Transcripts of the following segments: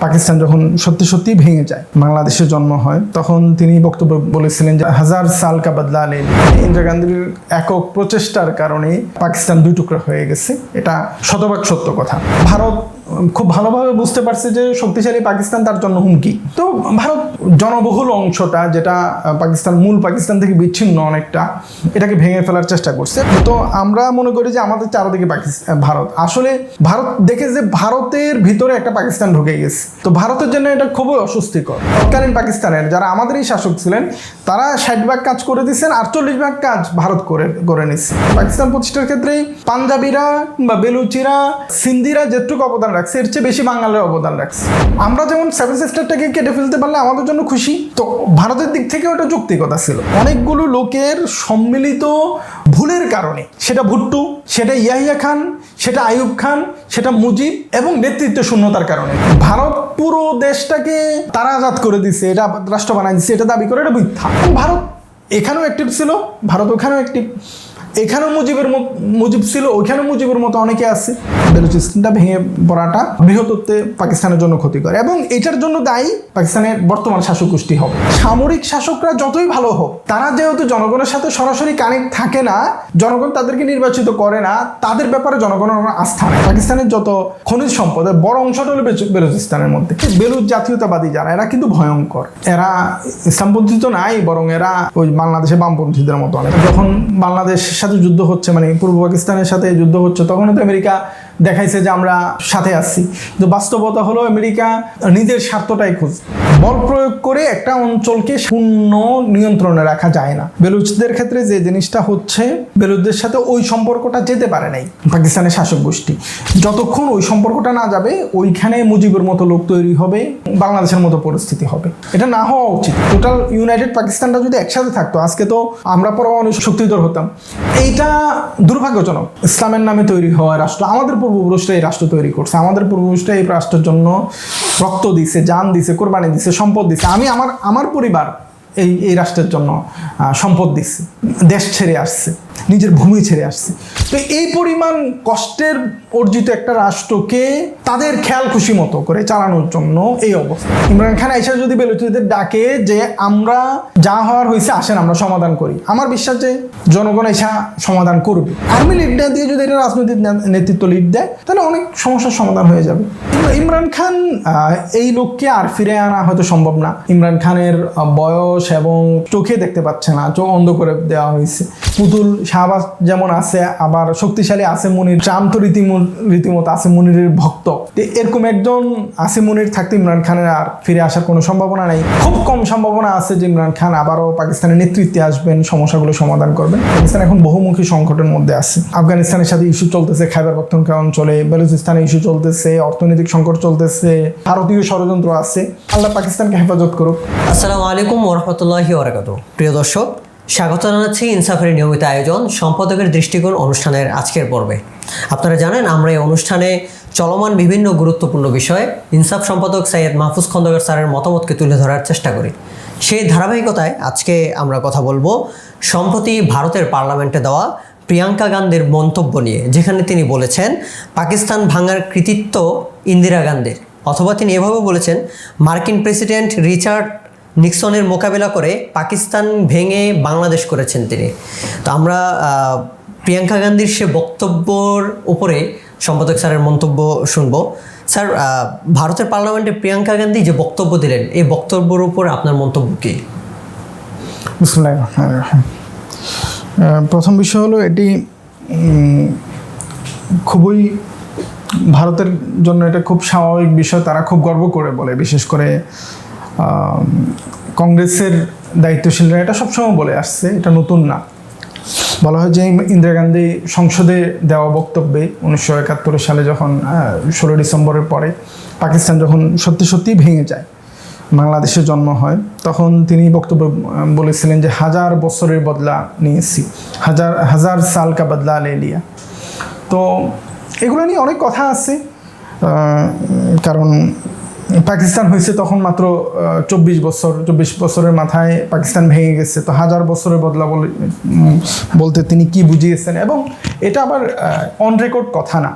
পাকিস্তান যখন সত্যি সত্যি ভেঙে যায়, বাংলাদেশে জন্ম হয়, তখন তিনি বক্তব্য বলেছিলেন যে হাজার সাল কা বদলা লে লিয়া। ইন্দিরা গান্ধীর একক প্রচেষ্টার কারণে পাকিস্তান দুই টুকরা হয়ে গেছে। এটা শতভাগ সত্য কথা। ভারত খুব ভালোভাবে বুঝতে পারছে যে শক্তিশালী পাকিস্তান তার জন্য হুমকি। তো ভারত জনবহুল অংশটা, যেটা মূল পাকিস্তান থেকে বিচ্ছিন্ন অনেকটা, এটাকে ভেঙে ফেলার চেষ্টা করছে। তো আমরা মনে করি যে আমাদের চারদিকে ভারত, আসলে ভারত দেখে যে ভারতের ভিতরে একটা পাকিস্তান ঢুকে গেছে। তো ভারতের জন্য এটা খুবই অস্বস্তিকর। তৎকালীন পাকিস্তানের যারা আমাদেরই শাসক ছিলেন, তারা 60 ভাগ কাজ করে দিচ্ছেন, 48 ভাগ কাজ ভারত করে নিচ্ছে। পাকিস্তান প্রতিষ্ঠার ক্ষেত্রে পাঞ্জাবিরা বা বেলুচিরা, সিন্ধিরা যেটুকু অবদান রাখছে, এর চেয়ে বেশি বাঙালির অবদান রাখছে। আমরা যেমন সেভেন সিস্টারটাকে কেটে ফেলতে পারলে আমাদের জন্য খুশি, তো ভারতের দিক থেকে ওটা যৌক্তিকতা ছিল। অনেকগুলো লোকের সম্মিলিত ভুলের কারণে, সেটা ভুট্টো, সেটা ইয়াহিয়া খান, সেটা আইয়ুব খান, সেটা মুজিব এবং নেতৃত্ব শূন্যতার কারণে ভারত পুরো দেশটাকে তারা আজাদ করে দিচ্ছে, এটা রাষ্ট্র বানায় দিচ্ছে, এটা দাবি করে, এটা মিথ্যা। ভারত এখানেও অ্যাক্টিভ ছিল, ভারত ওখানেও অ্যাক্টিভ, এখানেও মুজিব ছিল, ওইখানেও মুজিবের মতো অনেকে আছে। বেলুচিস্তানটা ভেঙে পড়াটা বৃহত্তরে পাকিস্তানের জন্য ক্ষতিকর, এবং এটার জন্য দায়ী পাকিস্তানের বর্তমান শাসক গোষ্ঠী হবে। সামরিক শাসকরা যতই ভালো হোক, তারা যেহেতু জনগণের সাথে সরাসরি কানেক্ট থাকে না, জনগণ তাদেরকে নির্বাচিত করে না, তাদের ব্যাপারে জনগণের আস্থা নেই। পাকিস্তানের যত খনিজ সম্পদের বড় অংশটা হলো বেলুচিস্তানের মধ্যে। বেলুচ জাতীয়তাবাদী যারা, এরা কিন্তু ভয়ঙ্কর। এরা ইসলামপন্থী তো নাই, বরং এরা ওই বাংলাদেশে বামপন্থীদের মতো অনেক। যখন বাংলাদেশ সাথে যুদ্ধ হচ্ছে, মানে পূর্ব পাকিস্তানের সাথে যুদ্ধ হচ্ছে, তখন তো আমেরিকা দেখাইছে যে আমরা সাথে আসছি। তো বাস্তবতা হলো আমেরিকা নিজের স্বার্থটাই খুঁজছে। বল প্রয়োগ করে একটা অঞ্চলকে শূন্য নিয়ন্ত্রণে রাখা যায় না। বেলুচদের ক্ষেত্রে যে জিনিসটা হচ্ছে, বেলুচদের সাথে ওই সম্পর্কটা যেতে পারে নাই পাকিস্তানের শাসক গোষ্ঠী। যতক্ষণ ওই সম্পর্কটা না যাবে, ওইখানে মুজিবের মতো লোক তৈরি হবে, বাংলাদেশের মতো পরিস্থিতি হবে। এটা না হওয়া উচিত। টোটাল ইউনাইটেড পাকিস্তানটা যদি একসাথে থাকতো, আজকে তো আমরা পরমাণু শক্তিধর হতাম। এইটা দুর্ভাগ্যজনক। ইসলামের নামে তৈরি হওয়া রাষ্ট্র, আমাদের পূর্বপুরুষরা এই রাষ্ট্র তৈরি করছে, আমাদের পূর্বপুরুষরা এই রাষ্ট্রের জন্য রক্ত দিছে, জান দিছে, কোরবানি দিছে, সম্পদ দিছে। আমি আমার পরিবার এই রাষ্ট্রের জন্য সম্পদ দিচ্ছে, দেশ ছেড়ে আসছে, নিজের ভূমি ছেড়ে আসছে। তো এই পরিমাণ কষ্টের অর্জিত একটা রাষ্ট্রকে তাদের খেয়াল খুশি মতো করে চালানোর জন্য এই অবস্থা। ইমরান খান আইসা যদি বেলুচিদের ডাকে যে আমরা যা হওয়ার হয়েছে, আসেন আমরা সমাধান করি, আমার বিশ্বাস যে জনগণ আইসা সমাধান করবে। আর্মি লিড না দিয়ে যদি এটা রাজনৈতিক নেতৃত্ব লিড দেয়, তাহলে অনেক সমস্যার সমাধান হয়ে যাবে। ইমরান খান এই লোককে আর ফিরে আনা হয়তো সম্ভব না। ইমরান খানের বয়স এবং চোখে দেখতে পাচ্ছে না, চোখ অন্ধ করে দেওয়া হয়েছে। পুতুল শাহবাজ যেমন আছে, আবার শক্তিশালী আসিম মুনির, ট্রাম্প তো রীতিমতো আসিম মুনিরের ভক্ত। এরকম একজন আসিম মুনির থাকতে ইমরান খানের আর ফিরে আসার কোনো সম্ভাবনা নেই। খুব কম সম্ভাবনা আছে যে ইমরান খান আবারও পাকিস্তানের নেতৃত্বে আসবেন, সমস্যাগুলো সমাধান করবেন। পাকিস্তান এখন বহুমুখী সংকটের মধ্যে আছে। আফগানিস্তানের সাথে ইস্যু চলতেছে, খাইবার পাখতুনখোয়া অঞ্চলে, বেলুচিস্তানে ইস্যু চলতেছে, অর্থনৈতিক সংকট চলতেছে, ভারতীয় ষড়যন্ত্র আছে। আল্লাহ পাকিস্তানকে হেফাজত করুক। আসসালামু আলাইকুম ওয়া রাহমাতুল্লাহি ওয়া বারাকাতুহু। প্রিয় দর্শক, স্বাগত জানাচ্ছি ইনসাফের নিয়মিত আয়োজন সম্পাদকের দৃষ্টিকোণ অনুষ্ঠানের আজকের পর্বে। আপনারা জানেন, আমরা এই অনুষ্ঠানে চলমান বিভিন্ন গুরুত্বপূর্ণ বিষয়ে ইনসাফ সম্পাদক সৈয়দ মাহফুজ খন্দকার স্যারের মতামতকে তুলে ধরার চেষ্টা করি। সেই ধারাবাহিকতায় আজকে আমরা কথা বলবো সম্প্রতি ভারতের পার্লামেন্টে দেওয়া প্রিয়াঙ্কা গান্ধীর মন্তব্য নিয়ে, যেখানে তিনি বলেছেন পাকিস্তান ভাঙার কৃতিত্ব ইন্দিরা গান্ধীর, অথবা তিনি এভাবে বলেছেন মার্কিন প্রেসিডেন্ট রিচার্ড নিক্সনের মোকাবেলা করে পাকিস্তান ভেঙে বাংলাদেশ করেছেন তিনি। তো আমরা প্রিয়াঙ্কা গান্ধীর সে বক্তব্যর উপরে সম্পাদক স্যারের মন্তব্য শুনব। স্যার, ভারতের পার্লামেন্টে প্রিয়াঙ্কা গান্ধী যে বক্তব্য দিলেন, এই বক্তব্যের উপর আপনার মন্তব্য কী? বিসমিল্লাহির রহমানির রহিম। প্রথম বিষয় হলো, এটি খুবই ভারতের জন্য এটা খুব স্বাভাবিক বিষয়। তারা খুব গর্ব করে বলে, বিশেষ করে কংগ্রেসের দায়িত্বশীলরা এটা সবসময় বলে আসছে, এটা নতুন না। বলা হয় যে ইন্দিরা গান্ধী সংসদে দেওয়া বক্তব্যে 1971 সালে যখন 16 ডিসেম্বরের পরে পাকিস্তান যখন সত্যি সত্যি ভেঙে যায়, বাংলাদেশে জন্ম হয়, তখন তিনি বক্তব্য বলেছিলেন যে হাজার বছরের বদলা নিয়েছি, হাজার সাল কা বদলা লে লিয়া। তো এগুলো নিয়ে অনেক কথা আছে, কারণ পাকিস্তান হয়েছে তখন মাত্র 24 বছরের মাথায় পাকিস্তান ভেঙে গেছে। তো হাজার বছরের বদলা বলতে তিনি কি বুঝিয়েছেন, এবং এটা আবার অন রেকর্ড কথা না।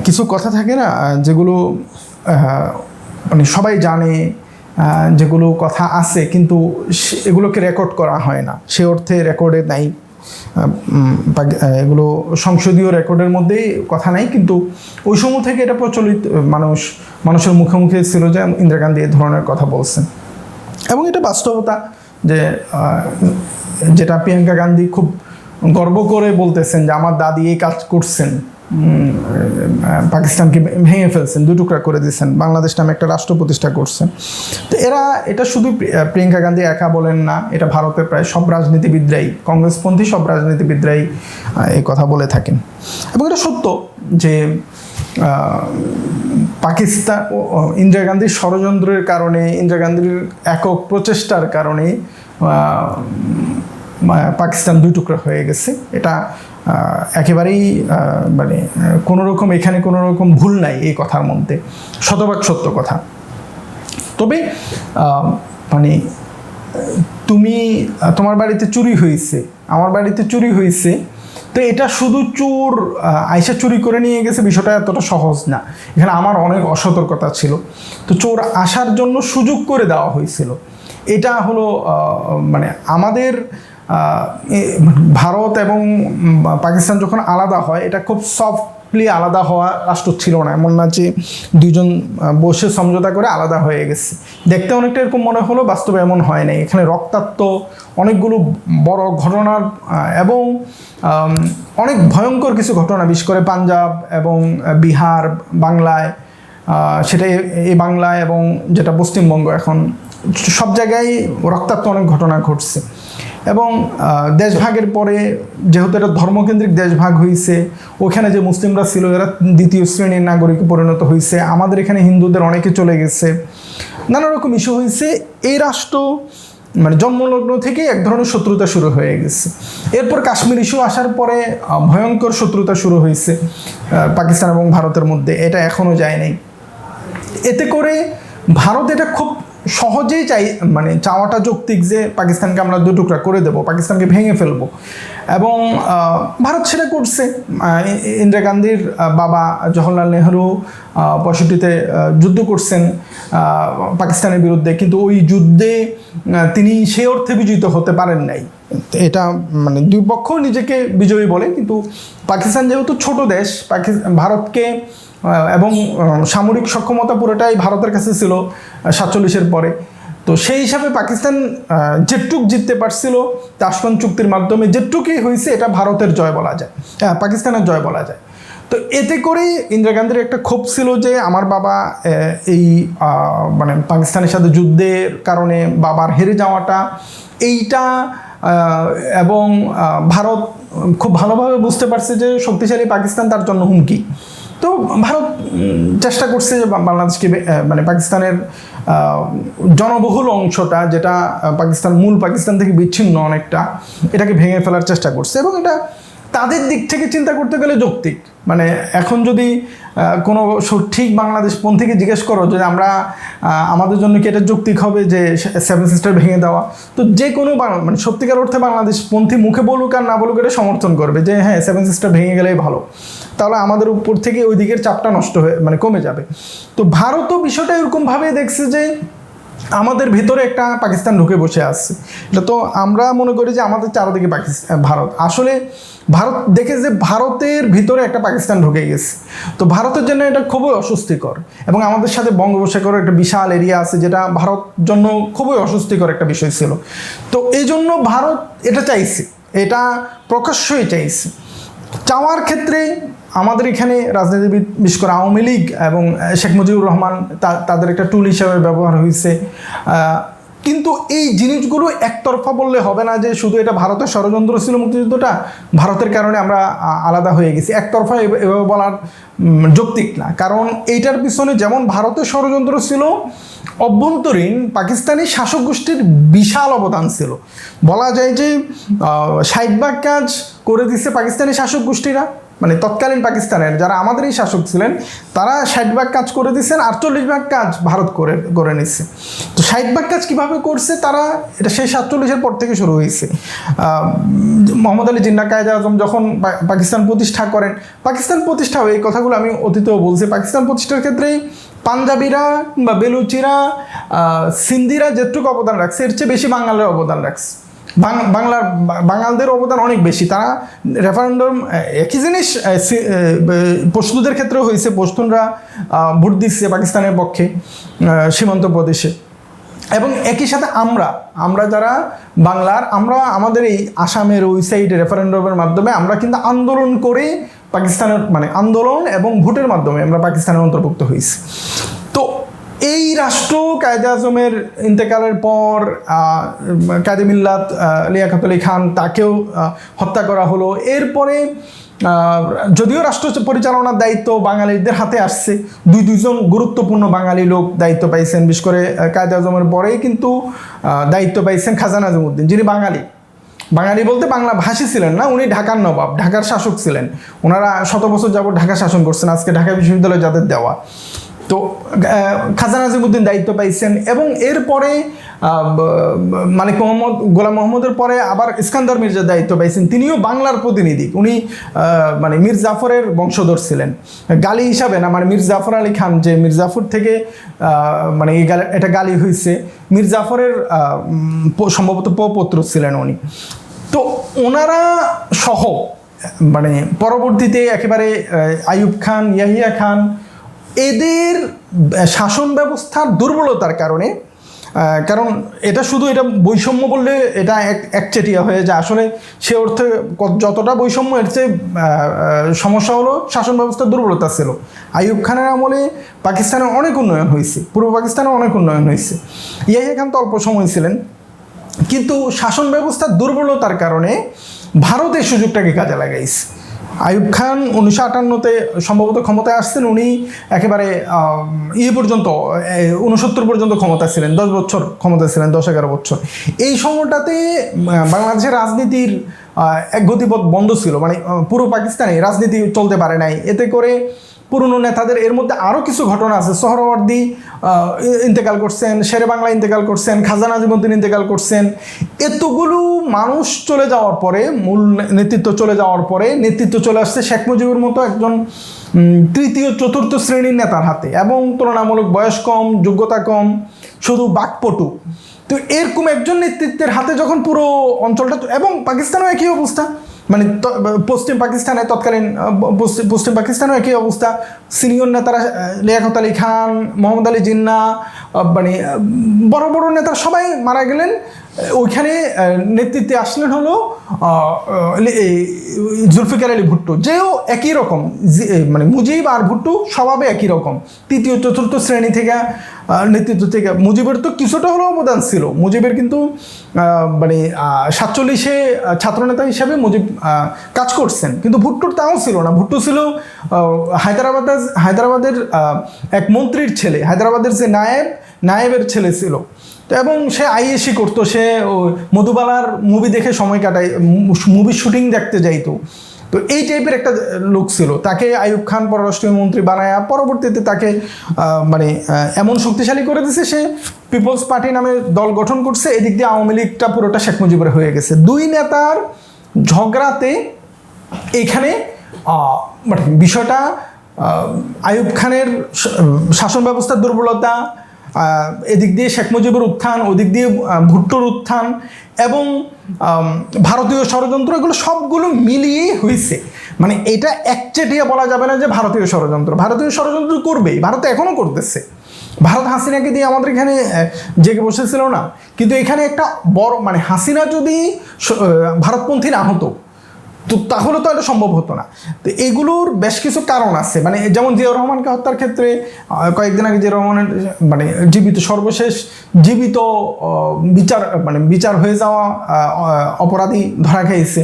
কিছু কথা থাকে না যেগুলো মানে সবাই জানে, যেগুলো কথা আছে কিন্তু এগুলোকে রেকর্ড করা হয় না, সে অর্থে রেকর্ডে নাই। এগুলো সংসদীয় রেকর্ডের মধ্যেই কথা নাই, কিন্তু ওই সময় থেকে এটা প্রচলিত, মানুষের মুখে মুখে ছিল যে ইন্দিরা গান্ধী এই ধরনের কথা বলছেন। এবং এটা বাস্তবতা যে যেটা প্রিয়াঙ্কা গান্ধী খুব গর্ব করে বলতেছেন যে আমার দাদি এই কাজ করছেন, পাকিস্তানকে ভেঙে ফেলছেন, দুই টুকরা করে দিয়েছেন, বাংলাদেশ নামে একটা রাষ্ট্র প্রতিষ্ঠা করছেন। তো এটা শুধু প্রিয়াঙ্কা গান্ধী একা বলেন না, এটা ভারতের প্রায় সব রাজনীতিবিদরাই, কংগ্রেসপন্থী সব রাজনীতিবিদরাই এই কথা বলে থাকেন। এবং এটা সত্য যে পাকিস্তান, ইন্দিরা গান্ধীর ষড়যন্ত্রের কারণে, ইন্দিরা গান্ধীর একক প্রচেষ্টার কারণে পাকিস্তান দুই টুকরা হয়ে গেছে। এটা একেবারেই মানে এখানে কোনো রকম ভুল নাই এই কথার মধ্যে, শতভাগ সত্য কথা। তবে মানে তোমার বাড়িতে চুরি হয়েছে, আমার বাড়িতে চুরি হয়েছে, তো এটা শুধু চোর আইসা চুরি করে নিয়ে গেছে বিষয়টা এতটা সহজ না। এখানে আমার অনেক অসতর্কতা ছিল। তো চোর আসার জন্য সুযোগ করে দেওয়া হয়েছিল। এটা হলো মানে আমাদের ভারত এবং পাকিস্তান যখন আলাদা হয়, এটা খুব সফটলি আলাদা হওয়া রাষ্ট্র ছিল না। এমন না যে দুইজন বসে সমঝোতা করে আলাদা হয়ে গেছে। দেখতে অনেকটা এরকম মনে হলো, বাস্তবে এমন হয় নাই। এখানে রক্তাক্ত অনেকগুলো বড় ঘটনার এবং অনেক ভয়ঙ্কর কিছু ঘটনা, বিশেষ করে পাঞ্জাব এবং বিহার, বাংলায়, সেটা এই বাংলায় এবং যেটা পশ্চিমবঙ্গ, এখন সব জায়গায় রক্তাক্ত অনেক ঘটনা ঘটছে। এবং দেশভাগের পরে যেহেতু এটা ধর্মকেন্দ্রিক দেশভাগ হয়েছে, ওখানে যে মুসলিমরা ছিল এরা দ্বিতীয় শ্রেণীর নাগরিকে পরিণত হয়েছে, আমাদের এখানে হিন্দুদের অনেকে চলে গেছে, নানা রকম ইস্যু হয়েছে। এই রাষ্ট্র মানে জন্মলগ্ন থেকে এক ধরনের শত্রুতা শুরু হয়ে গেছে। এরপর কাশ্মীর ইস্যু আসার পরে ভয়ঙ্কর শত্রুতা শুরু হয়েছে পাকিস্তান এবং ভারতের মধ্যে, এটা এখনও যায় নাই। এতে করে ভারত এটা খুব সহজেই চাওয়াটা যৌক্তিক যে পাকিস্তানকে আমরা দু টুকরা করে দেব, পাকিস্তানকে ভেঙে ফেলবো। এবং ভারত সেটা করছে। ইন্দিরা গান্ধীর বাবা জওহরলাল নেহরু 65-তে যুদ্ধ করছেন পাকিস্তানের বিরুদ্ধে, কিন্তু ওই যুদ্ধে তিনি সেই অর্থে বিজয়িত হতে পারেন নাই। এটা মানে দুই পক্ষ নিজেকে বিজয়ী বলে, কিন্তু পাকিস্তান যেহেতু ছোট দেশ, ভারতকে এবং সামরিক সক্ষমতা পুরোটাই ভারতের কাছে ছিল 47-এর পরে। তো সেই হিসাবে পাকিস্তান যেটুক জিততে পারছিল তাশকন্দ চুক্তির মাধ্যমে, যেটুকুই হয়েছে এটা ভারতের জয় বলা যায়, পাকিস্তানের জয় বলা যায়। তো এতে করেই ইন্দিরা গান্ধীর একটা ক্ষোভ ছিল যে আমার বাবা এই মানে পাকিস্তানের সাথে যুদ্ধের কারণে বাবার হেরে যাওয়াটা, এইটা এবং ভারত খুব ভালোভাবে বুঝতে পারছে যে শক্তিশালী পাকিস্তান তার জন্য হুমকি। তো ভারত চেষ্টা করছে যে বাংলাদেশকে মানে পাকিস্তানের জনবহুল অংশটা, যেটা মূল পাকিস্তান থেকে বিচ্ছিন্ন অনেকটা, এটাকে ভেঙে ফেলার চেষ্টা করছে। এবং এটা তাদের দিক থেকে চিন্তা করতে গেলে যৌক্তিক। মানে এখন যদি কোনো সঠিক বাংলাদেশপন্থীকে জিজ্ঞেস করো যে আমাদের জন্য কি এটা যৌক্তিক হবে যে 7 সিস্টার ভেঙে দেওয়া, তো যে কোনো মানে সত্যিকার অর্থে বাংলাদেশপন্থী মুখে বলুক আর না বলুক এটা সমর্থন করবে যে হ্যাঁ 7 সিস্টার ভেঙে গেলেই ভালো, তাহলে আমাদের উপর থেকে ওই দিকের চাপটা নষ্ট হয়ে কমে যাবে। তো ভারতও বিষয়টা এরকমভাবে দেখছে যে আমাদের ভিতরে একটা পাকিস্তান ঢুকে বসে আসছে। এটা তো আমরা মনে করি যে আমাদের চারদিকে ভারত, আসলে ভারত দেখে যে ভারতের ভিতরে একটা পাকিস্তান ঢুকে গেছে। তো ভারতের জন্য এটা খুবই অস্বস্তিকর। এবং আমাদের সাথে বঙ্গোপসাগরের একটা বিশাল এরিয়া আছে, যেটা ভারত জন্য খুবই অস্বস্তিকর একটা বিষয় ছিল। তো এই জন্য ভারত এটা চাইছে, এটা প্রকাশ্যই চাইছে। চাওয়ার ক্ষেত্রে আমাদের এখানে রাজনীতিবিদ, বিশেষ করে আওয়ামী লীগ এবং শেখ মুজিবুর রহমান, তাদের একটা টুল হিসাবে ব্যবহার হয়েছে। কিন্তু এই জিনিসগুলো একতরফা বললে হবে না যে শুধু এটা ভারতের ষড়যন্ত্র ছিল, মুক্তিযুদ্ধটা ভারতের কারণে আমরা আলাদা হয়ে গেছি, একতরফা এভাবে বলার যৌক্তিক না। কারণ এইটার পিছনে যেমন ভারতের ষড়যন্ত্র ছিল, অভ্যন্তরীণ পাকিস্তানি শাসক গোষ্ঠীর বিশাল অবদান ছিল। বলা যায় যে 60% কাজ করে দিচ্ছে পাকিস্তানি শাসক গোষ্ঠীরা, মানে তৎকালীন পাকিস্তানের যারা আমাদের এই শাসক ছিলেন তারা 60% কাজ করে দিচ্ছেন, 48% কাজ ভারত করে নিচ্ছে। তো 60% কাজ কীভাবে করছে তারা, এটা সেই 47-এর পর থেকে শুরু হয়েছে। মোহাম্মদ আলী জিন্নাহ কায়েদে আজম যখন পাকিস্তান প্রতিষ্ঠা করেন, পাকিস্তান প্রতিষ্ঠা এই কথাগুলো আমি অতীতেও বলছি, পাকিস্তান প্রতিষ্ঠার ক্ষেত্রেই পাঞ্জাবিরা বা বেলুচিরা সিন্ধিরা যেটুকু অবদান রাখছে এর চেয়ে বেশি বাঙালির অবদান রাখছে। বাঙালদের অবদান অনেক বেশি। তারা রেফারেন্ডাম একই জিনিস পশতুদের ক্ষেত্রেও হয়েছে, পশতুনরা ভোট দিচ্ছে পাকিস্তানের পক্ষে সীমান্ত প্রদেশে। এবং একই সাথে আমরা যারা বাংলার, আমাদের এই আসামের ওই সাইডে রেফারেন্ডামের মাধ্যমে আমরা কিন্তু আন্দোলন করে পাকিস্তানের আন্দোলন এবং ভোটের মাধ্যমে আমরা পাকিস্তানের অন্তর্ভুক্ত হয়েছি। তো এই রাষ্ট্র কায়েদে আজমের ইন্তেকালের পর কায়েদে মিল্লাত লিয়াকত আলী খান তাকেও হত্যা করা হলো। এরপরে যদিও রাষ্ট্র পরিচালনার দায়িত্ব বাঙালিদের হাতে আসছে, দুইজন গুরুত্বপূর্ণ বাঙালি লোক দায়িত্ব পাইছেন। বিশেষ করে কায়েদে আজমের পরেই কিন্তু দায়িত্ব পাইছেন খাজা নাজিমুদ্দিন, যিনি বাঙালি বলতে বাংলা ভাষী ছিলেন না, উনি ঢাকার নবাব, ঢাকার শাসক ছিলেন। ওনারা শত বছর যাবত ঢাকা শাসন করছেন, আজকে ঢাকা বিশ্ববিদ্যালয় যাদের দেওয়া। তো খাজা নাজিমুদ্দিন দায়িত্ব পাইছেন। এবং এরপরে মালিক মোহাম্মদ, গোলাম মোহাম্মদের পরে আবার ইস্কান্দার মির্জা দায়িত্ব পাইছেন। তিনিও বাংলার প্রতিনিধি, উনি মীর জাফরের বংশধর ছিলেন। গালি হিসাবে না, মীর জাফর আলী খান, যে মীর জাফর থেকে এটা গালি হয়েছে, মীর জাফরের সম্ভবত পৌত্র ছিলেন উনি। তো ওনারা সহ পরবর্তীতে একেবারে আইয়ুব খান, ইয়াহিয়া খান, এদের শাসন ব্যবস্থার দুর্বলতার কারণে, কারণ এটা শুধু এটা বৈষম্য বললে এটা একচেটিয়া হয়ে যায়। আসলে সে অর্থে যতটা বৈষম্য, এর চেয়ে সমস্যা হলো শাসন ব্যবস্থার দুর্বলতা ছিল। আইয়ুব খানের আমলে পাকিস্তানের অনেক উন্নয়ন হয়েছে, পূর্ব পাকিস্তানের অনেক উন্নয়ন হয়েছে। ইয়াহিয়া খান তো অল্প সময় ছিলেন, কিন্তু শাসন ব্যবস্থার দুর্বলতার কারণে ভারত এই সুযোগটাকে কাজে লাগাইছে। আইয়ুব খান 1958-তে সম্ভবত ক্ষমতায় আসছেন। উনি একেবারে পর্যন্ত 69 পর্যন্ত ক্ষমতা ছিলেন, 10 বছর ক্ষমতা ছিলেন, 10-11 বছর। এই সময়টাতে বাংলাদেশের রাজনীতির এক গতিপথ বন্ধ ছিল, পুরো পাকিস্তানে রাজনীতি চলতে পারে নাই। এতে করে পুরনো নেতাদের, এর মধ্যে আরও কিছু ঘটনা আছে, সোহরাওয়ার্দী ইন্তেকাল করছেন, শেরে বাংলা ইন্তেকাল করছেন, খাজা নাজিমুদ্দিন ইন্তেকাল করছেন। এতগুলো মানুষ চলে যাওয়ার পরে, মূল নেতৃত্ব চলে যাওয়ার পরে নেতৃত্ব চলে আসছে শেখ মুজিবের মতো একজন তৃতীয় চতুর্থ শ্রেণীর নেতার হাতে, এবং তুলনামূলক বয়স কম, যোগ্যতা কম, শুধু বাকপটু। তো এরকম একজন নেতৃত্বের হাতে যখন পুরো অঞ্চলটা, এবং পাকিস্তানেও একই অবস্থা, পশ্চিম পাকিস্তানে তৎকালীন পশ্চিম পাকিস্তানেও একই অবস্থা। সিনিয়র নেতারা লিয়াকত আলী খান, মোহাম্মদ আলী জিন্না, বড় বড় নেতারা সবাই মারা গেলেন। ওইখানে নেতৃত্বে আসলেন হলো জুলফিকার আলী ভুট্টো, যেও একই রকম, মুজিব আর ভুট্টো স্বভাবে একই রকম, তৃতীয় চতুর্থ শ্রেণী থেকে নেতৃত্ব থেকে। মুজিবের তো কিছুটা হলেও অবদান ছিল, মুজিবের কিন্তু 47-এ ছাত্রনেতা হিসাবে মুজিব কাজ করছেন, কিন্তু ভুট্টোর তাও ছিল না। ভুট্টো ছিল হায়দ্রাবাদের এক মন্ত্রীর ছেলে, হায়দ্রাবাদের যে নায়েবের ছেলে ছিল। তো এবং সে আইএসি করতো, সে মধুবালার মুভি দেখে সময় কাটায়, মুভির শুটিং দেখতে যাইতো। তো এই টাইপের একটা লোক ছিল। তাকে আইয়ুব খান পররাষ্ট্রমন্ত্রী বানায়, পরবর্তীতে তাকে এমন শক্তিশালী করে দিয়েছে, সে পিপলস পার্টি নামে দল গঠন করছে। এদিক দিয়ে আওয়ামী লীগটা পুরোটা শেখ মুজিবের হয়ে গেছে। দুই নেতার ঝগড়াতে এখানে বিষয়টা আইয়ুব খানের শাসন ব্যবস্থার দুর্বলতা, এদিক দিয়ে শেখ মুজিবের উত্থান, ওদিক দিয়ে ভুট্টোর উত্থান এবং ভারতীয় ষড়যন্ত্র, এগুলো সবগুলো মিলিয়েই হয়েছে। এটা একচেটিয়া বলা যাবে না যে ভারতীয় ষড়যন্ত্র করবেই, ভারত এখনও করতেছে। ভারত হাসিনাকে দিয়ে আমাদের এখানে জেগে বসেছিল না, কিন্তু এখানে একটা বড় হাসিনা যদি ভারতপন্থী না হতো তো তাহলে তো এটা সম্ভব হতো না। তো এগুলোর বেশ কিছু কারণ আছে, যেমন জিয়াউর রহমানকে হত্যার ক্ষেত্রে কয়েকদিন আগে জিয়াউর রহমানের সর্বশেষ জীবিত বিচার হয়ে যাওয়া অপরাধী ধরা খেয়েছে।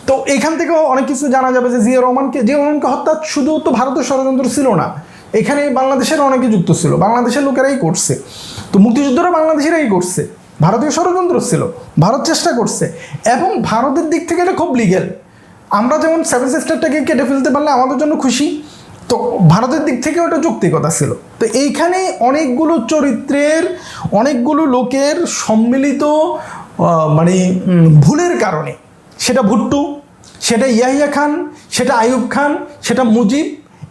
তো এখান থেকেও অনেক কিছু জানা যাবে যে জিয়াউর রহমানকে হত্যা শুধু তো ভারতের ষড়যন্ত্র ছিল না, এখানে বাংলাদেশের অনেকে যুক্ত ছিল, বাংলাদেশের লোকেরাই করছে। তো মুক্তিযুদ্ধরা বাংলাদেশেরাই করছে, ভারতীয় ষড়যন্ত্র ছিল, ভারত চেষ্টা করছে। এবং ভারতের দিক থেকে এটা খুব লিগ্যাল। আমরা যেমন সেভেন সিস্টারটাকে কেটে ফেলতে পারলে আমাদের জন্য খুশি, তো ভারতের দিক থেকেও এটা যৌক্তিকতা ছিল। তো এইখানে অনেকগুলো চরিত্রের, অনেকগুলো লোকের সম্মিলিত ভুলের কারণে, সেটা ভুট্টো, সেটা ইয়াহিয়া খান, সেটা আইয়ুব খান, সেটা মুজিব,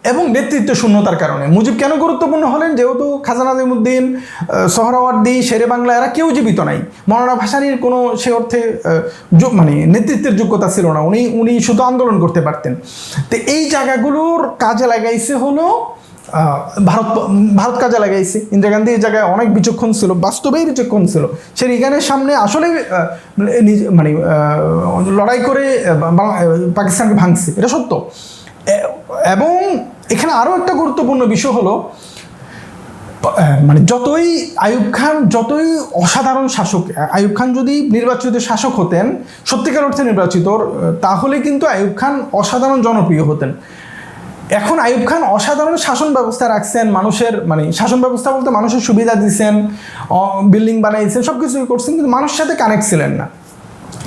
এবং নেতৃত্ব শূন্যতার কারণে। মুজিব কেন গুরুত্বপূর্ণ হলেন? যেহেতু খাজা নাজিমুদ্দিন, সোহরাওয়ার্দী, শেরে বাংলা এরা কেউ জীবিত নাই। মৌলানা ভাসানীর কোনো সে অর্থে মানে নেতৃত্বের যোগ্যতা ছিল না, উনি শুধু আন্দোলন করতে পারতেন। তো এই জায়গাগুলোর কাজে লাগাইছে হলো ভারত কাজে লাগাইছে। ইন্দিরা গান্ধী এই জায়গায় অনেক বিচক্ষণ ছিল, বাস্তবেই বিচক্ষণ ছিল। সে রিগানের সামনে আসলে মানে লড়াই করে পাকিস্তানকে ভাঙছে, এটা সত্য। এবং এখানে আরও একটা গুরুত্বপূর্ণ বিষয় হলো, মানে যতই আইয়ুব খান যতই অসাধারণ শাসক, আইয়ুব খান যদি নির্বাচিত শাসক হতেন, সত্যিকার অর্থে নির্বাচিত, তাহলে কিন্তু আইয়ুব খান অসাধারণ জনপ্রিয় হতেন। এখন আইয়ুব খান অসাধারণ শাসন ব্যবস্থা রাখছেন, মানুষের মানে শাসন ব্যবস্থা বলতে মানুষের সুবিধা দিচ্ছেন, বিল্ডিং বানাইছেন, সব কিছুই করছেন, কিন্তু মানুষের সাথে কানেক্ট ছিলেন না।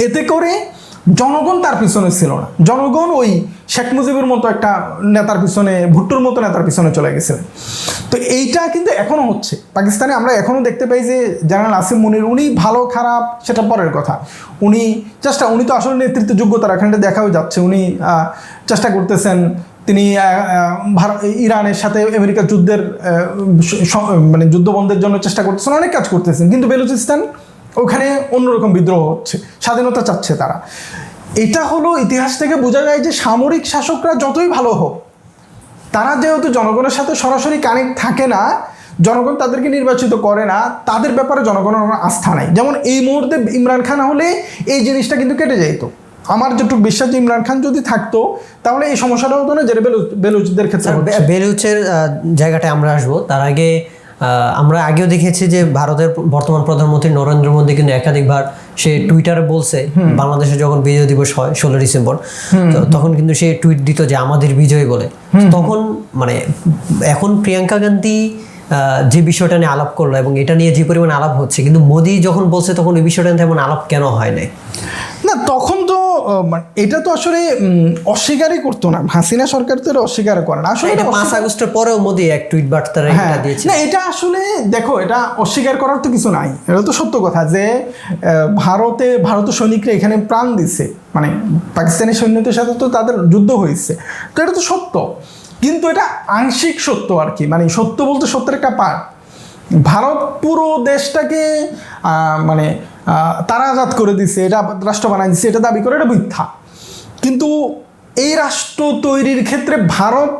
এতে করে জনগণ তার পিছনে ছিল না। জনগণ ওই শেখ মুজিবের মতো একটা নেতার পিছনে, ভুট্টোর মতো নেতার পিছনে চলে গেছিলেন। তো এইটা কিন্তু এখনও হচ্ছে পাকিস্তানে। আমরা এখনও দেখতে পাই যে জেনারেল আসিম মুনির, উনি ভালো খারাপ সেটা পরের কথা, উনি তো আসলে নেতৃত্বের যোগ্যতা রাখেন, এটা দেখাও যাচ্ছে। উনি চেষ্টা করতেছেন, তিনি ইরানের সাথে আমেরিকার যুদ্ধের মানে যুদ্ধ বন্ধের জন্য চেষ্টা করতেছেন, অনেক কাজ করতেছেন। কিন্তু বেলুচিস্তান, ওখানে অন্যরকম বিদ্রোহ হচ্ছে, স্বাধীনতা চাচ্ছে তারা। এটা হলো ইতিহাস থেকে বোঝা যায় যে সামরিক শাসকরা যতই ভালো হোক, তারা যেহেতু জনগণের সাথে সরাসরি কানেক্ট থাকে না, জনগণ তাদেরকে নির্বাচিত করে না, তাদের ব্যাপারে জনগণের আস্থা নাই। যেমন এই মুহূর্তে ইমরান খান হলে এই জিনিসটা কিন্তু কেটে যেত। আমার যেটুকু বিশ্বাস যে ইমরান খান যদি থাকতো তাহলে এই সমস্যাটা হতো না, যেটা বেলুচদের ক্ষেত্রে। বেলুচের জায়গাটায় আমরা আসবো, তার আগে আমরা আগেও দেখেছি যে ভারতের বর্তমান প্রধানমন্ত্রী নরেন্দ্র মোদী কিন্তু একাধিকবার সে টুইটারে বলছে, বাংলাদেশে যখন বিজয় দিবস হয় 16 ডিসেম্বর, তখন কিন্তু সে টুইট দিত যে আমাদের বিজয় বলে। তখন মানে এখন প্রিয়াঙ্কা গান্ধী যে বিষয়টা নিয়ে আলাপ করলো এবং এটা নিয়ে যে পরিমাণ আলাপ হচ্ছে, কিন্তু মোদী যখন বলছে তখন ওই বিষয়টা তেমন আলাপ কেন হয় নাই? না, তখন তো এটা তো আসলে অস্বীকারই করতো না, হাসিনা সরকার তো এটা অস্বীকার করে না। আসলে এটা 5 আগস্টের পরেও মোদী এক টুইট বার্তায় এটা দিয়েছে। না, এটা আসলে দেখো, এটা অস্বীকার করার তো কিছু নাই, এটা তো সত্য কথা যে ভারতীয় সৈনিকরা এখানে প্রাণ দিছে, মানে পাকিস্তানি সৈন্যদের সাথে তো তাদের যুদ্ধ হয়েছে, তো এটা তো সত্য। কিন্তু এটা আংশিক সত্য আর কি, মানে সত্য বলতে সত্যের একটা পার্ট। ভারত পুরো দেশটাকে মানে তারা আজাদ করে দিছে, এটা রাষ্ট্র বানাই দিছে, এটা দাবি করে, এটা মিথ্যা। কিন্তু এই রাষ্ট্র তৈরির ক্ষেত্রে ভারত,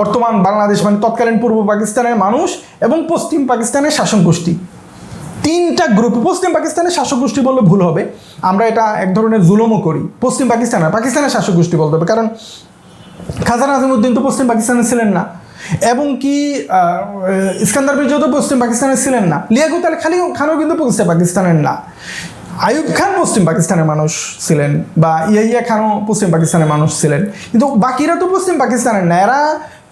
বর্তমান বাংলাদেশ মানে তৎকালীন পূর্ব পাকিস্তানের মানুষ এবং পশ্চিম পাকিস্তানের শাসক গোষ্ঠী, 3টা গ্রুপ। পশ্চিম পাকিস্তানের শাসক গোষ্ঠী বললে ভুল হবে, আমরা এটা এক ধরনের জুলুমও করি। পশ্চিম পাকিস্তানের শাসক গোষ্ঠী বলতে হবে, কারণ খাজা নাজিমুদ্দিন তো পশ্চিম পাকিস্তানে ছিলেন না, এবং কি ইস্কান্দার মির্জা তো পশ্চিম পাকিস্তানের ছিলেন না, লিয়াকত আলী খানও কিন্তু পশ্চিম পাকিস্তানের না, আইয়ুব খান পশ্চিম পাকিস্তানের মানুষ ছিলেন, বা ইয়াহিয়া খানও পশ্চিম পাকিস্তানের মানুষ ছিলেন, কিন্তু বাকিরা তো পশ্চিম পাকিস্তানের না। এরা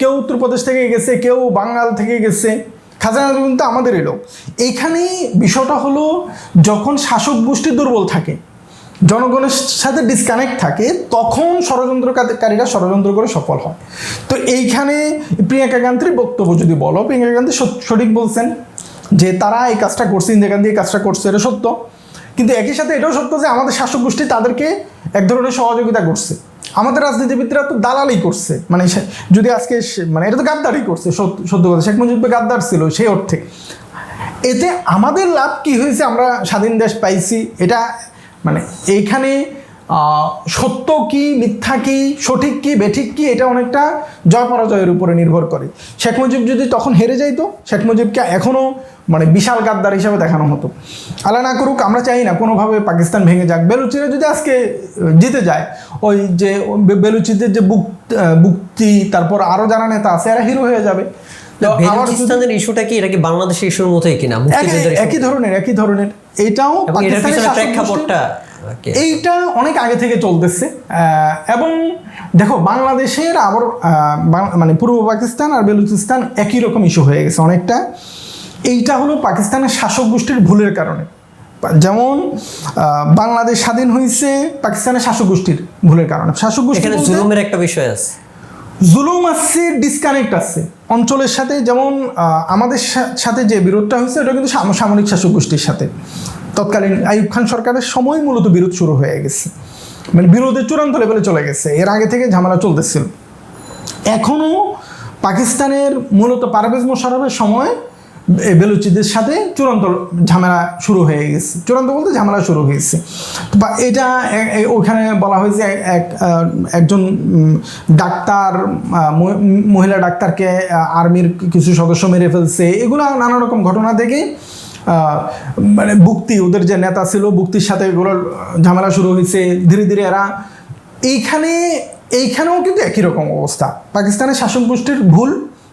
কেউ উত্তরপ্রদেশ থেকে গেছে, কেউ বাঙ্গাল থেকে গেছে, খাজা নাজিমুদ্দিন তো আমাদেরই লোক। এইখানেই বিষয়টা হলো, যখন শাসক গোষ্ঠী দুর্বল থাকে, জনগণের সাথে ডিসকানেক্ট থাকে, তখন ষড়যন্ত্রকারীরা ষড়যন্ত্র করে সফল হয়। তো এইখানে প্রিয়াঙ্কা গান্ধীর বক্তব্য যদি বলো, প্রিয়াঙ্কা গান্ধী সঠিক বলছেন যে তারা এই কাজটা করছে, ইন্দিরা গান্ধী এই কাজটা করছে, এটা সত্য। কিন্তু একই সাথে এটাও সত্য যে আমাদের শাসক গোষ্ঠী তাদেরকে এক ধরনের সহযোগিতা করছে। আমাদের রাজনীতিবিদরা তো দালালি করছে, মানে যদি আজকে মানে এটা তো গাদ্দারি করছে, সত্য কথা। শেখ মুজিব গাদ্দার ছিল সেই অর্থে। এতে আমাদের লাভ কি হয়েছে? আমরা স্বাধীন দেশ পাইছি। এটা মানে এইখানে সত্য কি, মিথ্যা কি, সঠিক কি, বেঠিক কি, এটা অনেকটা জয় পরাজয়ের উপরে নির্ভর করে। শেখ মুজিব যদি তখন হেরে যাইতো, শেখ মুজিবকে এখনও মানে বিশাল গাদ্দার হিসাবে দেখানো হতো। আল্লাহ না করুক, আমরা চাই না কোনোভাবে পাকিস্তান ভেঙে যাক। বেলুচিরা যদি আজকে জিতে যায়, ওই যে বেলুচিদের যে বুক্তি, তারপর আরও যারা নেতা আছে, এরা হিরো হয়ে যাবে। বেলুচিস্তানের ইস্যুটা কি, এটা কি বাংলাদেশের ইস্যুর মতোই কিনা? একই ধরনের। এটাও প্রেক্ষাপটটা এইটা অনেক আগে থেকে চলতেছে। এবং দেখো, বাংলাদেশের আবার মানে পূর্ব পাকিস্তান আর বেলুচিস্তান একই রকম ইস্যু হয়ে গেছে অনেকটা। এইটা হলো পাকিস্তানের শাসক গোষ্ঠীর ভুলের কারণে। যেমন বাংলাদেশ স্বাধীন হয়েছে পাকিস্তানের শাসক গোষ্ঠীর ভুলের কারণে। শাসক গোষ্ঠী জুলুমের একটা বিষয় আছে, জুলুম আছে, ডিসকানেক্ট আছে অঞ্চলের সাথে। যেমন আমাদের সাথে যে বিরোধটা হয়েছে, ওটা কিন্তু সামরিক শাসক গোষ্ঠীর সাথে। তৎকালীন আইয়ুব খান সরকারের সময় মূলত বিরোধ শুরু হয়ে গেছে, মানে বিরোধের চূড়ান্ত লেভেলে চলে গেছে। এর আগে থেকে ঝামেলা চলতেছিল। এখনও পাকিস্তানের মূলত পারভেজ মোশাররফের সময় বেলুচিদের সাথে চূড়ান্ত ঝামেলা শুরু হয়ে গেছে, চূড়ান্ত বলতে ঝামেলা শুরু হয়েছে। বা এটা ওখানে বলা হয়েছে একজন ডাক্তার, মহিলা ডাক্তারকে আর্মির কিছু সদস্য মেরে ফেলছে, এগুলো নানা রকম ঘটনা থেকে মানে বুক্তি, ওদের যে নেতা ছিল বুক্তির সাথে এগুলোর ঝামেলা শুরু হয়েছে। ধীরে ধীরে এরা এইখানেও কিন্তু একই রকম অবস্থা। পাকিস্তানের শাসক গোষ্ঠীর ভুল,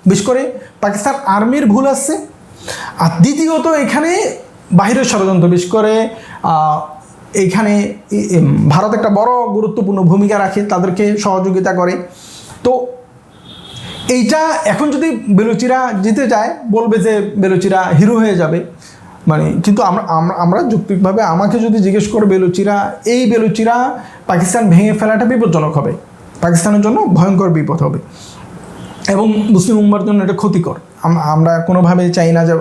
বিশেষ করে পাকিস্তান আর্মির ভুল আছে। আর দ্বিতীয়ত এখানে বাহিরের ষড়যন্ত্র, বিশেষ করে এইখানে ভারত একটা বড় গুরুত্বপূর্ণ ভূমিকা রাখে, তাদেরকে সহযোগিতা করে। তো এইটা এখন যদি বেলুচিরা জিতে যায় বলবে যে বেলুচিরা হিরো হয়ে যাবে, মানে কিন্তু আমরা যৌক্তিকভাবে আমাকে যদি জিজ্ঞেস করে বেলুচিরা পাকিস্তান ভেঙে ফেলাটা বিপজ্জনক হবে, পাকিস্তানের জন্য ভয়ঙ্কর বিপদ হবে এবং মুসলিম উম্মার জন্য এটা ক্ষতিকর। আমরা কোনোভাবে চাই না যে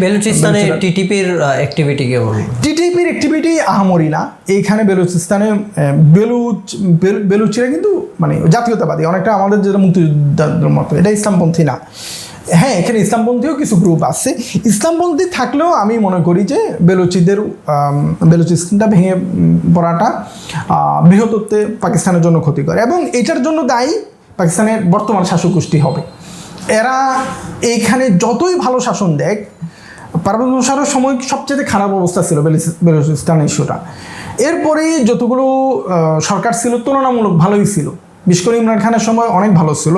বেলুচিস্তানে টিটিপির অ্যাক্টিভিটি কেমন? টিটিপির অ্যাক্টিভিটি আহামরি না। এইখানে বেলুচিস্তানে বেলুচিরা কিন্তু মানে জাতীয়তাবাদী, অনেকটা আমাদের যেটা মুক্তিযোদ্ধাদের মতো, এটা ইসলামপন্থী না। হ্যাঁ, এখানে ইসলামপন্থীও কিছু গ্রুপ আছে, ইসলামপন্থী থাকলেও আমি মনে করি যে বেলুচিস্তানটা ভেঙে পড়াটা বৃহত্তরে পাকিস্তানের জন্য ক্ষতিকর এবং এটার জন্য দায়ী পাকিস্তানের বর্তমান শাসক গোষ্ঠী হবে। এরা এইখানে যতই ভালো শাসন দেখ, পারভেজ মোশাররফের সময় সবচেয়ে খারাপ অবস্থা ছিল বেলুচিস্তান ইস্যুটা। এরপরে যতগুলো সরকার ছিল তুলনামূলক ভালোই ছিল, বিশেষ করে ইমরান খানের সময় অনেক ভালো ছিল।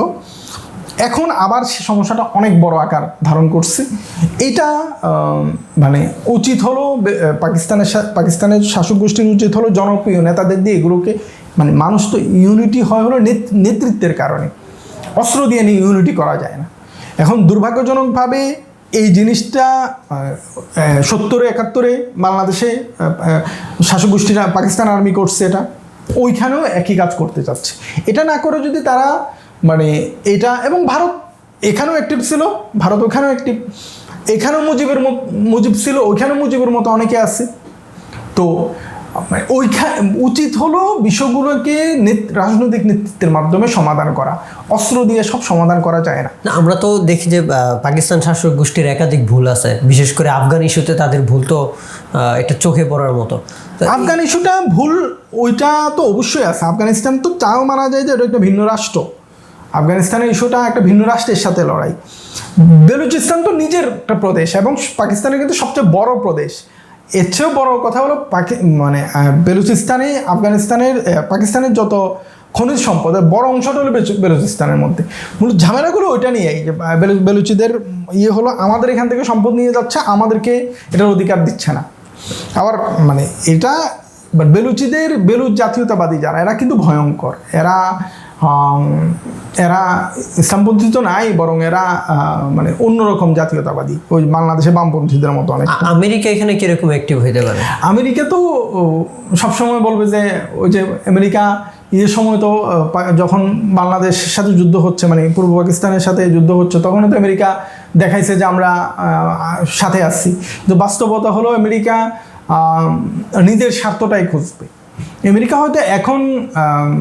এখন আবার সে সমস্যাটা অনেক বড় আকার ধারণ করছে। এটা মানে উচিত হলো পাকিস্তানের শাসক গোষ্ঠীর উচিত হলো জনপ্রিয় নেতাদের দিয়ে এগুলোকে, মানে মানুষ তো ইউনিটি হয় হলো নেতৃত্বের কারণে, অস্ত্র দিয়ে নিয়ে ইউনিটি করা যায় না। এখন দুর্ভাগ্যজনকভাবে এই জিনিসটা 70-71 বাংলাদেশে শাসক গোষ্ঠীরা পাকিস্তান আর্মি করছে, এটা ওইখানেও একই কাজ করতে চাচ্ছে। এটা না করে যদি তারা মানে এটা, এবং ভারত এখানেও অ্যাক্টিভ ছিল, ভারত ওখানেও অ্যাক্টিভ, এখানেও মুজিব ছিল, ওইখানেও মুজিবের মতো অনেকে আছে। তো উচিত হলো বিষয়গুলোকে রাজনৈতিক নেতৃত্বের মাধ্যমে সমাধান করা, অস্ত্র দিয়ে সব সমাধান করা যায় না। আমরা তো দেখি যে পাকিস্তান শাসক গোষ্ঠীর একাধিক ভুল আছে, বিশেষ করে আফগান ইস্যুতে তাদের ভুল তো এটা চোখে পড়ার মতো। আফগান ইস্যুটা ভুল, ওইটা তো অবশ্যই আছে। আফগানিস্তান তো চাও মারা যায় যে এটা একটা ভিন্ন রাষ্ট্র, আফগানিস্তানের ইস্যুটা একটা ভিন্ন রাষ্ট্রের সাথে লড়াই। বেলুচিস্তান তো নিজের একটা প্রদেশ এবং পাকিস্তানের কিন্তু সবচেয়ে বড় প্রদেশ। এর চেয়েও বড় কথা হলো বেলুচিস্তানে পাকিস্তানের যত খনিজ সম্পদের বড় অংশটা হলো বেলুচিস্তানের মধ্যে। মূলত ঝামেলাগুলো ওইটা নিয়েই যে বেলুচিদের হলো আমাদের এখান থেকে সম্পদ নিয়ে যাচ্ছে, আমাদেরকে এটার অধিকার দিচ্ছে না। আবার মানে এটা বেলুচ জাতীয়তাবাদী যারা, এরা কিন্তু ভয়ঙ্কর। এরা ইসলামপন্থী তো নাই, বরং এরা মানে অন্যরকম জাতীয়তাবাদী, ওই বাংলাদেশে বামপন্থীদের মতো অনেক। আমেরিকা এখানে কিরকম অ্যাক্টিভ হইতে পারে? আমেরিকা তো সবসময় বলবে যে ওই যে আমেরিকা সময় তো যখন বাংলাদেশের সাথে যুদ্ধ হচ্ছে, মানে পূর্ব পাকিস্তানের সাথে যুদ্ধ হচ্ছে, তখনও তো আমেরিকা দেখাইছে যে আমরা সাথে আসছি। তো বাস্তবতা হলো আমেরিকা নিজের স্বার্থটাই খুঁজবে। আমেরিকা হয়তো এখন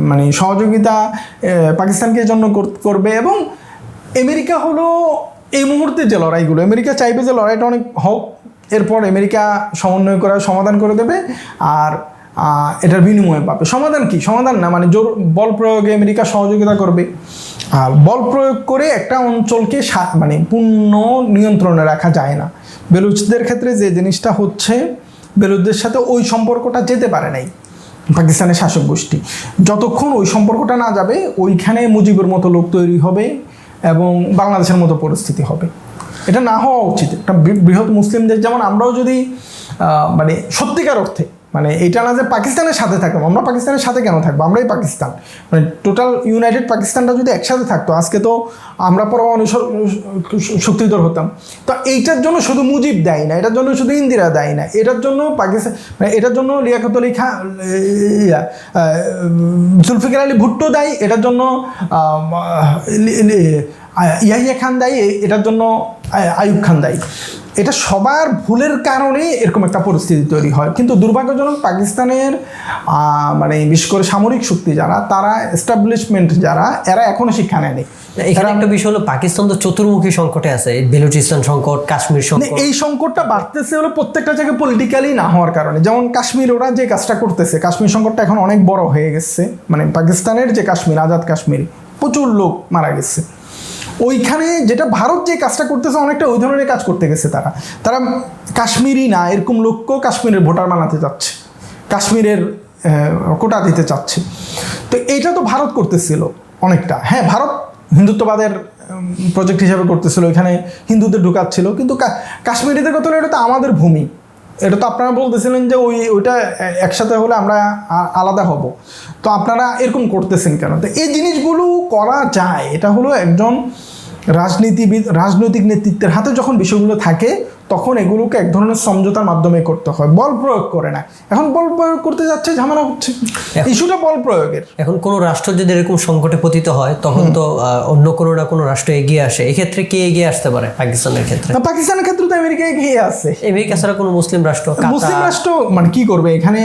মানে সহযোগিতা পাকিস্তানকে জন্য করবে, এবং আমেরিকা হলো এই মুহূর্তে যে লড়াইগুলো, আমেরিকা চাইবে যে লড়াইটা অনেক হোক, এরপর আমেরিকা সমন্বয় করা সমাধান করে দেবে, আর এটার বিনিময়ে পাবে। সমাধান কি? সমাধান না, মানে জোর বল প্রয়োগে আমেরিকা সহযোগিতা করবে। আর বল প্রয়োগ করে একটা অঞ্চলকে মানে পূর্ণ নিয়ন্ত্রণে রাখা যায় না। বেলুচদের ক্ষেত্রে যে জিনিসটা হচ্ছে, বেলুচদের সাথে ওই সম্পর্কটা যেতে পারে নাই পাকিস্তানের শাসক গোষ্ঠী। যতক্ষণ ওই সম্পর্কটা না যাবে, ওইখানে মুজিবের মতো লোক তৈরি হবে এবং বাংলাদেশের মতো পরিস্থিতি হবে। এটা না হওয়া উচিত। একটা বৃহৎ মুসলিম দেশ যেমন আমরাও যদি মানে সত্যিকার অর্থে, মানে এটা না যে পাকিস্তানের সাথে থাকবো, আমরা পাকিস্তানের সাথে কেন থাকবো, আমরাই পাকিস্তান, মানে টোটাল ইউনাইটেড পাকিস্তানটা যদি একসাথে থাকতো, আজকে তো আমরা পরমাণু শক্তিধর হতাম। তো এইটার জন্য শুধু মুজিব দায়ী না, এটার জন্য শুধু ইন্দিরা দায়ী না, এটার জন্য পাকিস্তান, মানে এটার জন্য লিয়াকত আলী খান, জুলফিকার আলী ভুট্টো দায়ী, এটার জন্য ইয়াহিয়া খান দায়ী, এটার জন্য আইয়ুব খান দায়ী। এটা সবার ভুলের কারণে এরকম একটা পরিস্থিতি তৈরি হয়। কিন্তু দুর্ভাগ্যজনক পাকিস্তানের মানে বিশেষ করে সামরিক শক্তি যারা, তারা এস্টাবলিশমেন্ট যারা, এরা এখনো শিক্ষা নেয়নি। এখানে একটা বিষয় হলো পাকিস্তান তো চতুর্মুখী সংকটে আছে, বেলুচিস্তান সংকট, কাশ্মীর সংকট। এই সংকটটা বাড়তেছে হলো প্রত্যেকটা জায়গায় পলিটিক্যালি না হওয়ার কারণে। যেমন কাশ্মীর, ওরা যে কাজটা করতেছে, কাশ্মীর সংকটটা এখন অনেক বড় হয়ে গেছে। মানে পাকিস্তানের যে কাশ্মীর, আজাদ কাশ্মীর, প্রচুর লোক মারা গেছে। ওইখানে যেটা ভারত যে কাজটা করতেছে, অনেকটা ওই ধরনের কাজ করতে গেছে তারা। তারা কাশ্মীরি না এরকম লোককেও কাশ্মীরের ভোটার বানাতে চাচ্ছে, কাশ্মীরের কোটা দিতে চাচ্ছে। তো এইটা তো ভারত করতেছিল অনেকটা। হ্যাঁ, ভারত হিন্দুত্ববাদের প্রজেক্ট হিসাবে করতেছিল, এখানে হিন্দুদের ঢুকাচ্ছিল। কিন্তু কাশ্মীরিদের কথা হলো এটা তো আমাদের ভূমি। এটা তো আপনারা বলতেছিলেন যে ওইটা একসাথে হলে আমরা আলাদা হব। তো আপনারা এরকম করতেছেন কেন? তো এই জিনিসগুলো করা যায়, এটা হলো একজন রাজনীতিবিদ, রাজনৈতিক নেতৃত্বের হাতে যখন বিষয়গুলো থাকে, তখন এগুলোকে এক ধরনের সমঝোতার মাধ্যমে করতে হয়, বল প্রয়োগ করে না। এখন বল প্রয়োগ করতে যাচ্ছে, ঝামেলা হচ্ছে। ইস্যুটা বল প্রয়োগের। এখন কোনো রাষ্ট্র যদি এরকম সংকটে পতিত হয়, তখন তো অন্য কোনো না কোনো রাষ্ট্র এগিয়ে আসে। এক্ষেত্রে কে এগিয়ে আসতে পারে পাকিস্তানের ক্ষেত্রে? পাকিস্তানের ক্ষেত্রে তো আমেরিকা এগিয়ে আসছে। আমেরিকা ছাড়া কোনো মুসলিম রাষ্ট্র, মুসলিম রাষ্ট্র মানে কি করবে এখানে?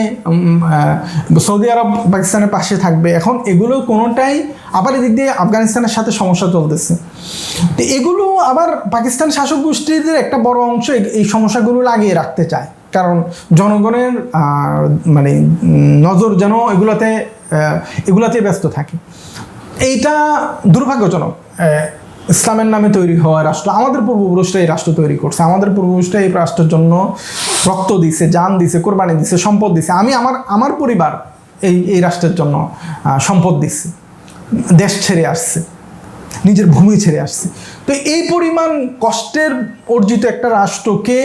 সৌদি আরব পাকিস্তানের পাশে থাকবে। এখন এগুলো কোনোটাই, আবার এদিক দিয়ে আফগানিস্তানের সাথে সমস্যা চলতেছে। তো এগুলো আবার পাকিস্তান শাসক গোষ্ঠীদের একটা বড় অংশ এই সমস্যাগুলো লাগিয়ে রাখতে চায়, কারণ জনগণের মানে নজর যেন এগুলাতে ব্যস্ত থাকে। এইটা দুর্ভাগ্যজনক। ইসলামের নামে তৈরি হওয়া রাষ্ট্র, আমাদের পূর্বপুরুষরা এই রাষ্ট্র তৈরি করছে, আমাদের পূর্বপুরুষরা এই রাষ্ট্রের জন্য রক্ত দিছে, জান দিছে, কোরবানি দিছে, সম্পদ দিছে। আমি আমার পরিবার এই রাষ্ট্রের জন্য সম্পদ দিচ্ছে, দেশ ছেড়ে আসছে, নিজের ভূমি ছেড়ে আসছে। তো এই পরিমাণ কষ্টের অর্জিত একটা রাষ্ট্রকে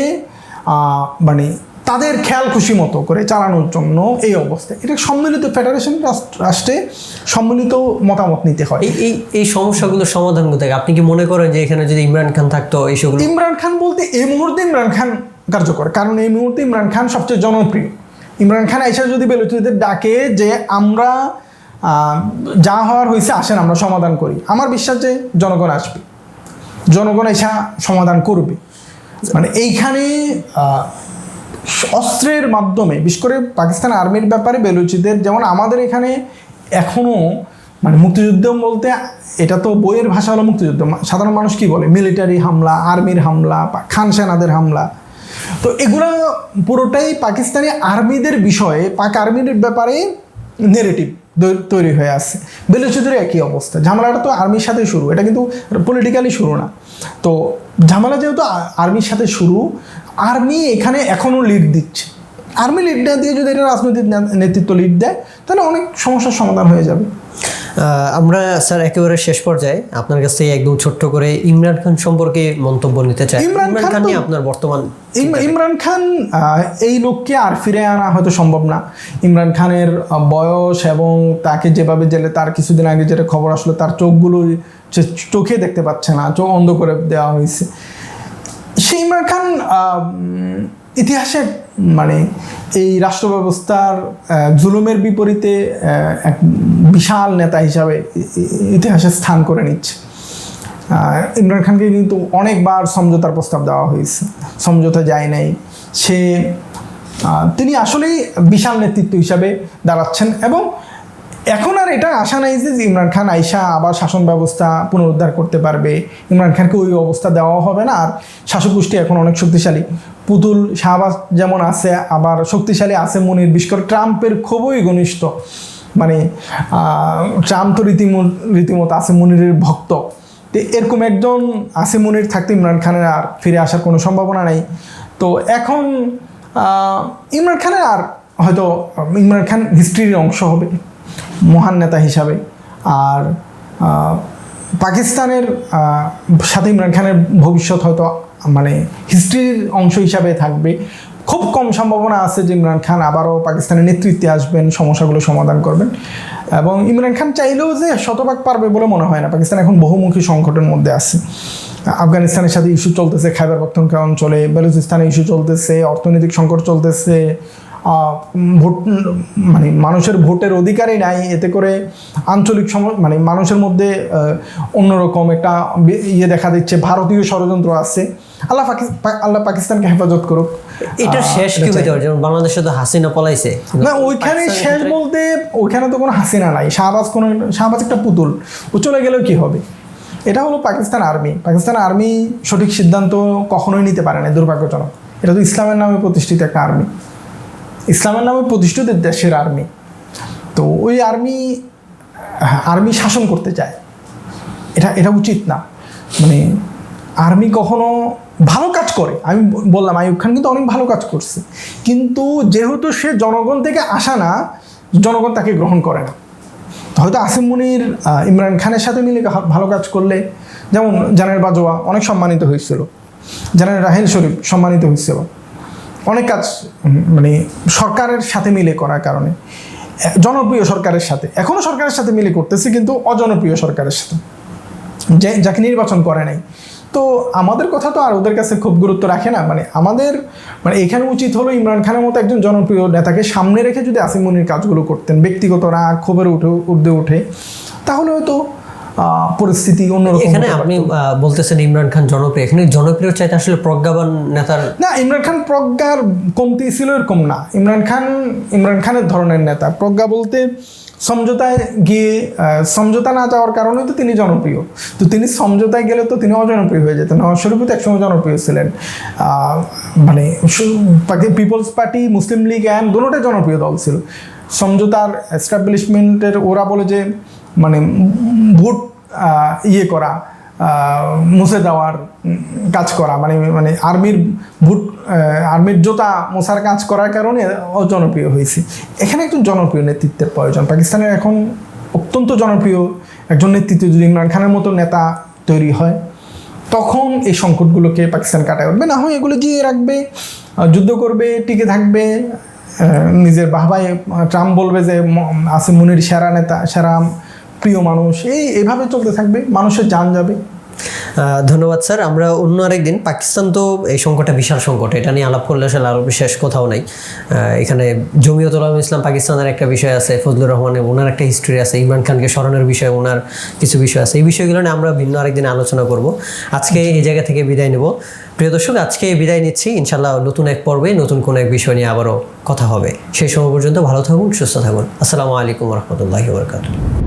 মানে তাদের খেয়াল খুশি মতো করে চালানোর জন্য এই অবস্থা। এটা সম্মিলিত ফেডারেশন রাষ্ট্রে সম্মিলিত মতামত নিতে হয়। এই সমস্যাগুলোর সমাধান কোথায়? আপনি কি মনে করেন যে এখানে যদি ইমরান খান থাকতো এইসবগুলো? ইমরান খান বলতে এই মুহূর্তে ইমরান খান কার্যকর, কারণ এই মুহূর্তে ইমরান খান সবচেয়ে জনপ্রিয়। ইমরান খান আইসা যদি বেলুচিদের ডাকে যে আমরা যা হওয়ার হয়েছে আসেন আমরা সমাধান করি, আমার বিশ্বাস যে জনগণ আসবে, জনগণ এসা সমাধান করবে। মানে এইখানে অস্ত্রের মাধ্যমে, বিশেষ করে পাকিস্তান আর্মির ব্যাপারে বেলুচিদের, যেমন আমাদের এখানে এখনও মানে মুক্তিযুদ্ধ বলতে এটা তো বইয়ের ভাষা হলো মুক্তিযুদ্ধ, সাধারণ মানুষ কি বলে মিলিটারি হামলা, আর্মির হামলা, খান সেনাদের হামলা। তো এগুলো পুরোটাই পাকিস্তানি আর্মিদের বিষয়ে, পাক আর্মির ব্যাপারে নেগেটিভ তৈরি হয়ে আসছে। বেলুচিদের একই অবস্থা। ঝামেলাটা তো আর্মির সাথে শুরু, এটা কিন্তু পলিটিক্যালি শুরু না। তো ঝামেলা যেহেতু আর্মির সাথে শুরু, আর্মি এখানে এখনও লিড দিচ্ছে। আর্মি লিড না দিয়ে যদি এটা রাজনৈতিক নেতৃত্ব লিড দেয়, তাহলে অনেক সমস্যার সমাধান হয়ে যাবে। আমরা স্যার একেবারে শেষ পর্যায়ে আপনার কাছ থেকে একদম ছোট্ট করে ইমরান খান সম্পর্কে মন্তব্য নিতে চাই। ইমরান খান নিয়ে আপনার বর্তমান? ইমরান খান এই লোককে আর ফিরে আনা হয়তো সম্ভব না। ইমরান খানের বয়স এবং তাকে যেভাবে জেলে, তার কিছুদিন আগে যেটা খবর আসলো, তার চোখগুলো চোখে দেখতে পাচ্ছে না, চোখ অন্ধ করে দেওয়া হয়েছে। সেই ইমরান খান ইতিহাসে মানে এই রাষ্ট্র ব্যবস্থার জুলুমের বিপরীতে এক বিশাল নেতা হিসাবে ইতিহাসে স্থান করে নিচ্ছে। ইমরান খানকে কিন্তু অনেকবার সমঝোতার প্রস্তাব দেওয়া হয়েছে, সমঝোতা যায় নাই। তিনি আসলেই বিশাল নেতৃত্ব হিসাবে দাঁড়াচ্ছেন, এবং এখন আর এটা আশা নাই যে ইমরান খান আইসা আবার শাসন ব্যবস্থা পুনরুদ্ধার করতে পারবে। ইমরান খানকে ওই অবস্থা দেওয়া হবে না। আর শাসক গোষ্ঠী এখন অনেক শক্তিশালী। পুতুল শাহবাজ যেমন আছে, আবার শক্তিশালী আছে মুনির। বিশেষ করে ট্রাম্পের খুবই ঘনিষ্ঠ, মানে ট্রাম্প তো রীতিমতো আছে মুনিরের ভক্ত। তো এরকম একজন আছে মুনির থাকতে ইমরান খানের আর ফিরে আসার কোনো সম্ভাবনা নেই। তো এখন ইমরান খানের আর হয়তো ইমরান খান হিস্ট্রির অংশ হবে মহান নেতা হিসাবে। আর পাকিস্তানের সাথে ইমরান খানের ভবিষ্যৎ হয়তো মানে হিস্ট্রির অংশ হিসাবে থাকবে। খুব কম সম্ভাবনা আছে যে ইমরান খান আবারও পাকিস্তানের নেতৃত্বে আসবেন, সমস্যাগুলো সমাধান করবেন। এবং ইমরান খান চাইলেও যে শতভাগ পারবে বলে মনে হয় না। পাকিস্তান এখন বহুমুখী সংকটের মধ্যে আছে। আফগানিস্তানের সাথে ইস্যু চলতেছে, খাইবার পাখতুনখোয়া অঞ্চলে, বেলুচিস্তানে ইস্যু চলতেছে, অর্থনৈতিক সংকট চলতেছে, ভোট মানে মানুষের ভোটের অধিকারই নাই, এতে করে আঞ্চলিক মানে মানুষের মধ্যে অন্যরকম একটা দেখা দিচ্ছে, ভারতীয় ষড়যন্ত্র আছে। আল্লাহ পাকিস্তানকে হেফাজত করুক। এটা শেষ কি হইতে পারে? যেমন বাংলাদেশে তো হাসিনা পলাইছে, না ওইখানে শেষ বলতে ওইখানে তো কোনো হাসিনা নাই, শাহবাজ একটা পুতুল, ও চলে গেলেও কি হবে? এটা হলো পাকিস্তান আর্মি সঠিক সিদ্ধান্ত কখনোই নিতে পারে না, দুর্ভাগ্যজনক। এটা তো ইসলামের নামে প্রতিষ্ঠিত একটা আর্মি, ইসলামের নামে প্রতিষ্ঠিত দেশের আর্মি। তো ওই আর্মি শাসন করতে চায়, এটা উচিত না। মানে আর্মি কখনো ভালো কাজ করে, আমি বললাম আইয়ুব খান কিন্তু অনেক ভালো কাজ করছে, কিন্তু যেহেতু সে জনগণ থেকে আসা না, জনগণ তাকে গ্রহণ করে না। হয়তো আসিম মুনির ইমরান খানের সাথে মিলে ভালো কাজ করলে, যেমন জেনারেল বাজওয়া অনেক সম্মানিত হয়েছিল, জেনারেল রাহেল শরীফ সম্মানিত হয়েছিল, অনেক কাজ মানে সরকারের সাথে মিলে করার কারণে, জনপ্রিয় সরকারের সাথে, এখনও সরকারের সাথে মিলে করতেছে, কিন্তু অজনপ্রিয় সরকারের সাথে, যাকে নির্বাচন করে নাই। তো আমাদের কথা তো আর ওদের কাছে খুব গুরুত্ব রাখে না। আমাদের এখানে উচিত হলো ইমরান খানের মতো একজন জনপ্রিয় নেতাকে সামনে রেখে যদি আসিম মুনির কাজগুলো করতেন, ব্যক্তিগত রাগ ক্ষোভের ঊর্ধ্বে উঠে, তাহলে হয়তো পরিস্থিতি অন্যরকম। এখানে আপনি বলতেছেন ইমরান খান জনপ্রিয়, এখানে জনপ্রিয় চাইতে আসলে প্রজ্ঞাবান নেতার না, ইমরান খান প্রজ্ঞার কমতি ছিল এরকম না। ইমরান খানের ধরনের নেতা, প্রজ্ঞা বলতে সমঝোতায় গিয়ে সমঝোতা না যাওয়ার কারণে তো তিনি জনপ্রিয়। তো তিনি সমঝোতায় গেলে তো তিনি অজনপ্রিয় হয়ে যেতেন। নওয়াজ শরীফও তো একসময় জনপ্রিয় ছিলেন, পিপলস পার্টি, মুসলিম লীগ অ্যান্ড দুটোটাই জনপ্রিয় দল ছিল। সমঝোতার এস্টাবলিশমেন্টের ওরা বলে যে ভোট করা, মুছে দেওয়ার কাজ করা, আর্মির জোতা মোছার কাজ করার কারণে অজনপ্রিয় হয়েছে। এখানে একজন জনপ্রিয় নেতৃত্বের প্রয়োজন। পাকিস্তানের এখন অত্যন্ত জনপ্রিয় একজন নেতৃত্ব যদি ইমরান খানের মতো নেতা তৈরি হয়, তখন এই সংকটগুলোকে পাকিস্তান কাটায় উঠবে। না হয় এগুলো জিয়ে রাখবে, যুদ্ধ করবে, টিকে থাকবে, নিজের বাহবাই ট্রাম্প বলবে যে আসিম মুনির সেরা নেতা, সেরা প্রিয় মানুষ, এইভাবে চলতে থাকবে, মানুষের জান যাবে। ধন্যবাদ স্যার। আমরা অন্য আরেকদিন, পাকিস্তান তো এই সংকটটা বিশাল সংকট, এটা নিয়ে আলাপ করলে আসলে আরও বিশেষ কোথাও নাই। এখানে জমিয়ত উলামা ইসলাম পাকিস্তানের একটা বিষয় আছে, ফজলুর রহমানের ওনার একটা হিস্ট্রি আছে, ইমরান খানকে স্মরণের বিষয়ে ওনার কিছু বিষয় আছে। এই বিষয়গুলো নিয়ে আমরা ভিন্ন আরেকদিন আলোচনা করব। আজকে এই জায়গা থেকে বিদায় নেব। প্রিয় দর্শক, আজকে বিদায় নিচ্ছি। ইনশাল্লাহ নতুন এক পর্বে নতুন কোনো এক বিষয় নিয়ে আবারও কথা হবে। সেই সময় পর্যন্ত ভালো থাকুন, সুস্থ থাকুন। আসসালামু আলাইকুম রহমতুল্লাহি ওয়া বারাকাতুহু।